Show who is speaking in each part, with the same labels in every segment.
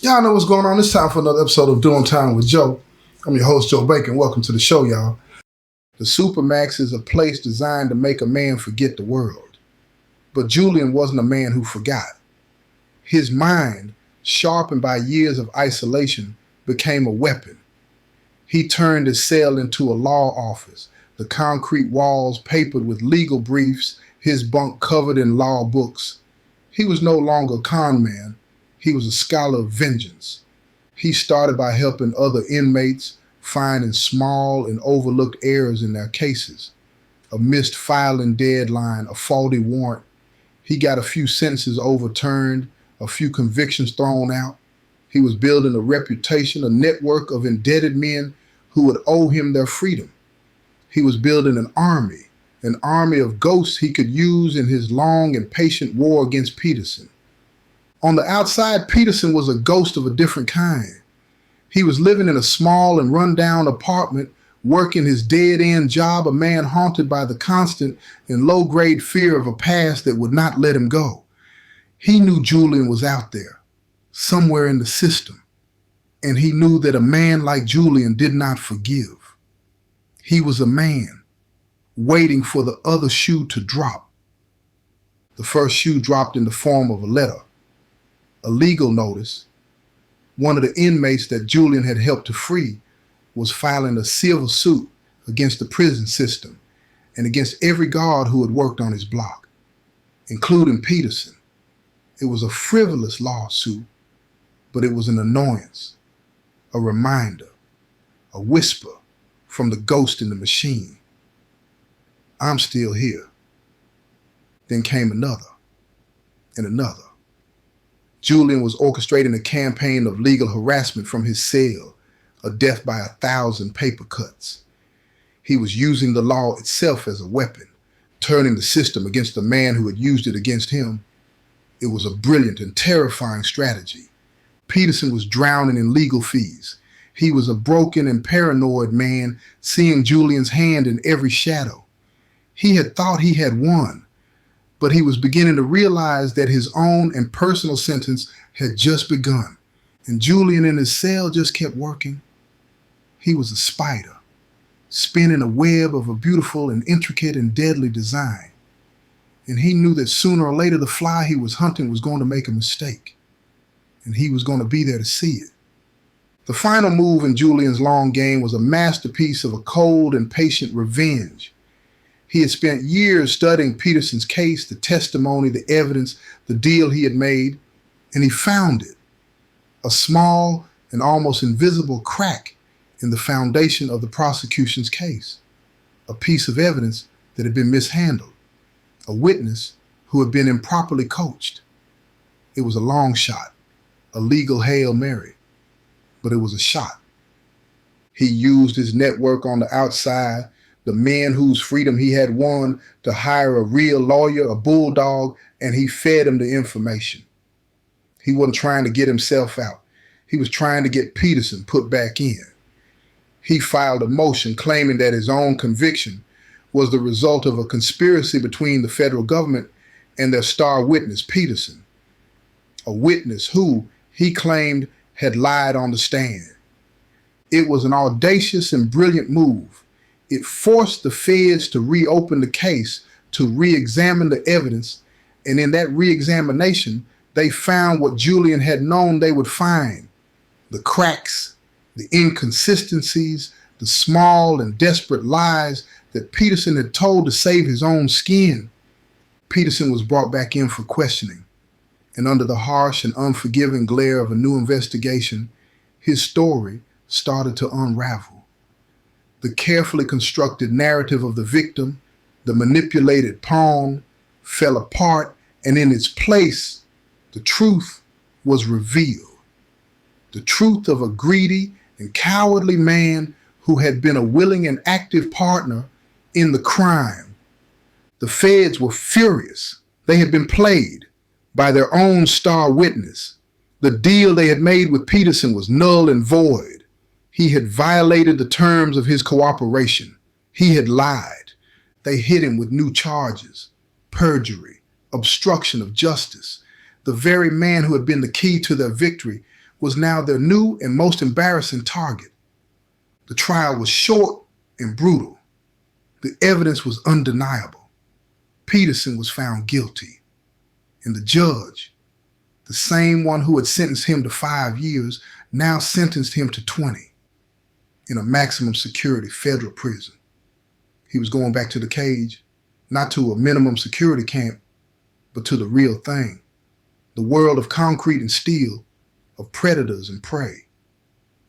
Speaker 1: Y'all know what's going on. It's time for another episode of Doing Time with Joe. I'm your host, Joe Bacon. Welcome to the show, y'all. The Supermax is a place designed to make a man forget the world. But Julian wasn't a man who forgot. His mind, sharpened by years of isolation, became a weapon. He turned his cell into a law office, the concrete walls papered with legal briefs, his bunk covered in law books. He was no longer a con man. He was a scholar of vengeance. He started by helping other inmates, finding small and overlooked errors in their cases. A missed filing deadline, a faulty warrant. He got a few sentences overturned, a few convictions thrown out. He was building a reputation, a network of indebted men who would owe him their freedom. He was building an army of ghosts he could use in his long and patient war against Peterson. On the outside, Peterson was a ghost of a different kind. He was living in a small and run-down apartment, working his dead-end job, a man haunted by the constant and low-grade fear of a past that would not let him go. He knew Julian was out there, somewhere in the system, and he knew that a man like Julian did not forgive. He was a man waiting for the other shoe to drop. The first shoe dropped in the form of a letter. A legal notice. One of the inmates that Julian had helped to free was filing a civil suit against the prison system and against every guard who had worked on his block, including Peterson. It was a frivolous lawsuit, but it was an annoyance, a reminder, a whisper from the ghost in the machine. I'm still here. Then came another and another. Julian was orchestrating a campaign of legal harassment from his cell, a death by 1,000 paper cuts. He was using the law itself as a weapon, turning the system against the man who had used it against him. It was a brilliant and terrifying strategy. Peterson was drowning in legal fees. He was a broken and paranoid man, seeing Julian's hand in every shadow. He had thought he had won, but he was beginning to realize that his own and personal sentence had just begun, and Julian in his cell just kept working. He was a spider, spinning a web of a beautiful and intricate and deadly design, and he knew that sooner or later the fly he was hunting was going to make a mistake, and he was going to be there to see it. The final move in Julian's long game was a masterpiece of a cold and patient revenge. He had spent years studying Peterson's case, the testimony, the evidence, the deal he had made, and he found it. A small and almost invisible crack in the foundation of the prosecution's case. A piece of evidence that had been mishandled. A witness who had been improperly coached. It was a long shot, a legal Hail Mary, but it was a shot. He used his network on the outside, the men whose freedom he had won, to hire a real lawyer, a bulldog, and he fed him the information. He wasn't trying to get himself out. He was trying to get Peterson put back in. He filed a motion claiming that his own conviction was the result of a conspiracy between the federal government and their star witness, Peterson. A witness who, he claimed, had lied on the stand. It was an audacious and brilliant move. It forced the feds to reopen the case, to re-examine the evidence, and in that re-examination, they found what Julian had known they would find: the cracks, the inconsistencies, the small and desperate lies that Peterson had told to save his own skin. Peterson was brought back in for questioning, and under the harsh and unforgiving glare of a new investigation, his story started to unravel. The carefully constructed narrative of the victim, the manipulated pawn, fell apart, and in its place, the truth was revealed. The truth of a greedy and cowardly man who had been a willing and active partner in the crime. The feds were furious. They had been played by their own star witness. The deal they had made with Peterson was null and void. He had violated the terms of his cooperation. He had lied. They hit him with new charges: perjury, obstruction of justice. The very man who had been the key to their victory was now their new and most embarrassing target. The trial was short and brutal. The evidence was undeniable. Peterson was found guilty. And the judge, the same one who had sentenced him to 5 years, now sentenced him to 20 in a maximum security federal prison. He was going back to the cage, not to a minimum security camp, but to the real thing. The world of concrete and steel, of predators and prey.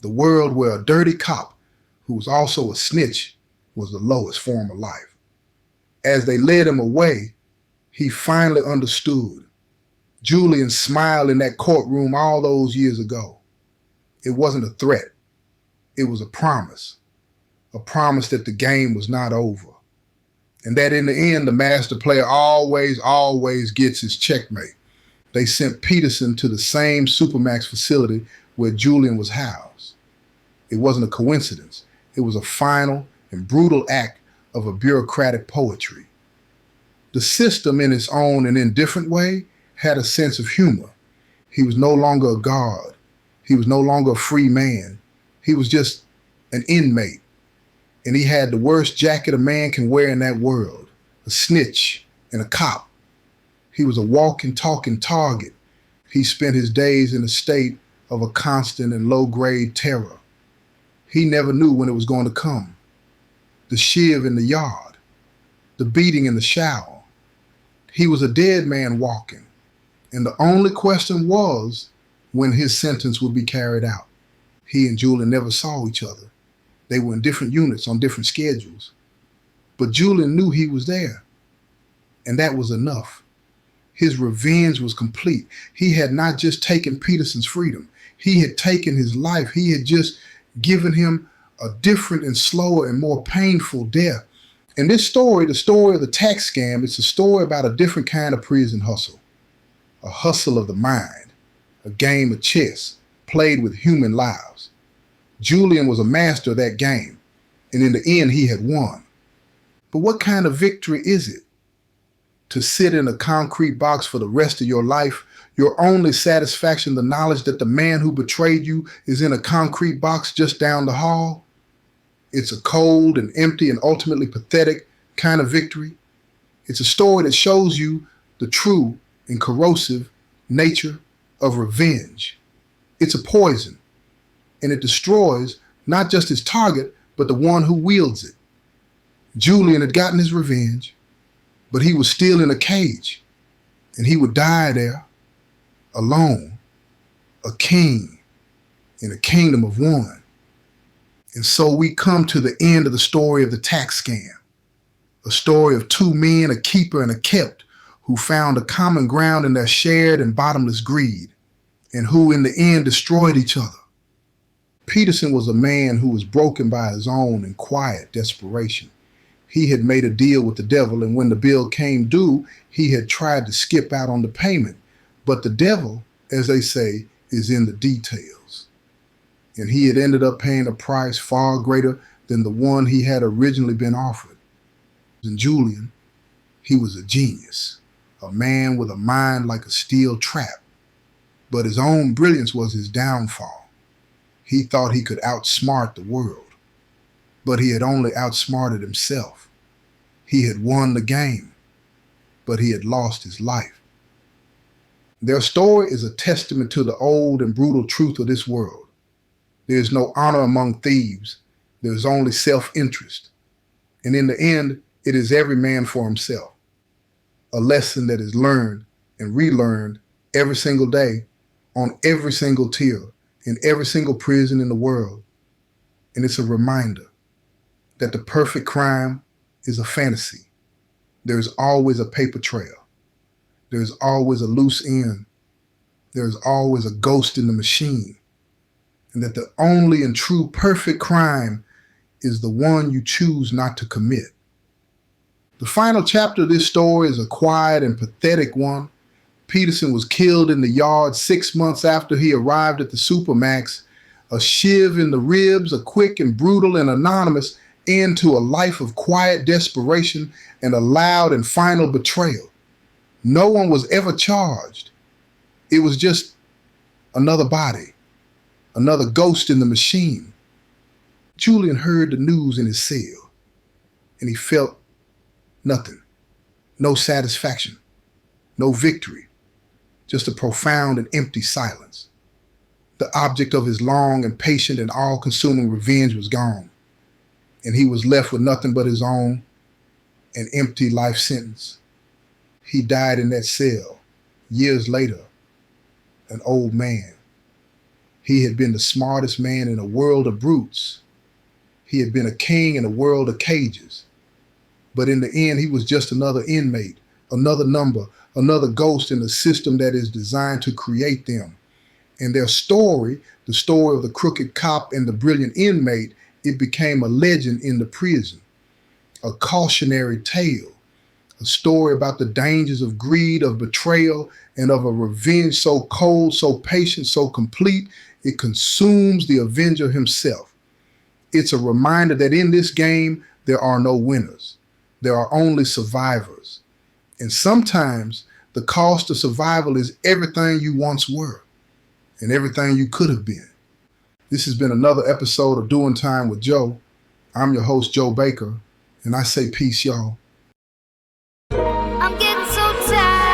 Speaker 1: The world where a dirty cop, who was also a snitch, was the lowest form of life. As they led him away, he finally understood. Julian smiled in that courtroom all those years ago. It wasn't a threat. It was a promise that the game was not over. And that in the end, the master player always gets his checkmate. They sent Peterson to the same Supermax facility where Julian was housed. It wasn't a coincidence. It was a final and brutal act of a bureaucratic poetry. The system, in its own and indifferent way, had a sense of humor. He was no longer a guard. He was no longer a free man. He was just an inmate. And he had the worst jacket a man can wear in that world, a snitch and a cop. He was a walking, talking target. He spent his days in a state of a constant and low-grade terror. He never knew when it was going to come. The shiv in the yard, the beating in the shower. He was a dead man walking. And the only question was when his sentence would be carried out. He and Julian never saw each other. They were in different units on different schedules. But Julian knew he was there. And that was enough. His revenge was complete. He had not just taken Peterson's freedom. He had taken his life. He had just given him a different and slower and more painful death. And this story, the story of the tax scam, it's a story about a different kind of prison hustle. A hustle of the mind, a game of chess played with human lives. Julian was a master of that game, and in the end he had won. But what kind of victory is it? To sit in a concrete box for the rest of your life, your only satisfaction the knowledge that the man who betrayed you is in a concrete box just down the hall? It's a cold and empty and ultimately pathetic kind of victory. It's a story that shows you the true and corrosive nature of revenge. It's a poison, and it destroys not just its target, but the one who wields it. Julian had gotten his revenge, but he was still in a cage, and he would die there, alone, a king in a kingdom of one. And so we come to the end of the story of the tax scam, a story of two men, a keeper and a kept, who found a common ground in their shared and bottomless greed, and who in the end destroyed each other. Peterson was a man who was broken by his own and quiet desperation. He had made a deal with the devil, and when the bill came due, he had tried to skip out on the payment. But the devil, as they say, is in the details. And he had ended up paying a price far greater than the one he had originally been offered. And Julian, he was a genius, a man with a mind like a steel trap. But his own brilliance was his downfall. He thought he could outsmart the world, but he had only outsmarted himself. He had won the game, but he had lost his life. Their story is a testament to the old and brutal truth of this world. There is no honor among thieves. There is only self-interest. And in the end, it is every man for himself. A lesson that is learned and relearned every single day on every single tier in every single prison in the world. And it's a reminder that the perfect crime is a fantasy. There's always a paper trail. There's always a loose end. There's always a ghost in the machine. And that the only and true perfect crime is the one you choose not to commit. The final chapter of this story is a quiet and pathetic one. Peterson was killed in the yard 6 months after he arrived at the Supermax. A shiv in the ribs, a quick and brutal and anonymous end to a life of quiet desperation and a loud and final betrayal. No one was ever charged. It was just another body, another ghost in the machine. Julian heard the news in his cell, and he felt nothing, no satisfaction, no victory, just a profound and empty silence. The object of his long and patient and all-consuming revenge was gone, and he was left with nothing but his own, an empty life sentence. He died in that cell, years later, an old man. He had been the smartest man in a world of brutes. He had been a king in a world of cages. But in the end, he was just another inmate, another number, another ghost in a system that is designed to create them. And their story, the story of the crooked cop and the brilliant inmate, it became a legend in the prison, a cautionary tale, a story about the dangers of greed, of betrayal, and of a revenge so cold, so patient, so complete, it consumes the avenger himself. It's a reminder that in this game, there are no winners. There are only survivors. And sometimes the cost of survival is everything you once were and everything you could have been. This has been another episode of Doing Time with Joe. I'm your host, Joe Baker, and I say peace, y'all.
Speaker 2: I'm getting so tired.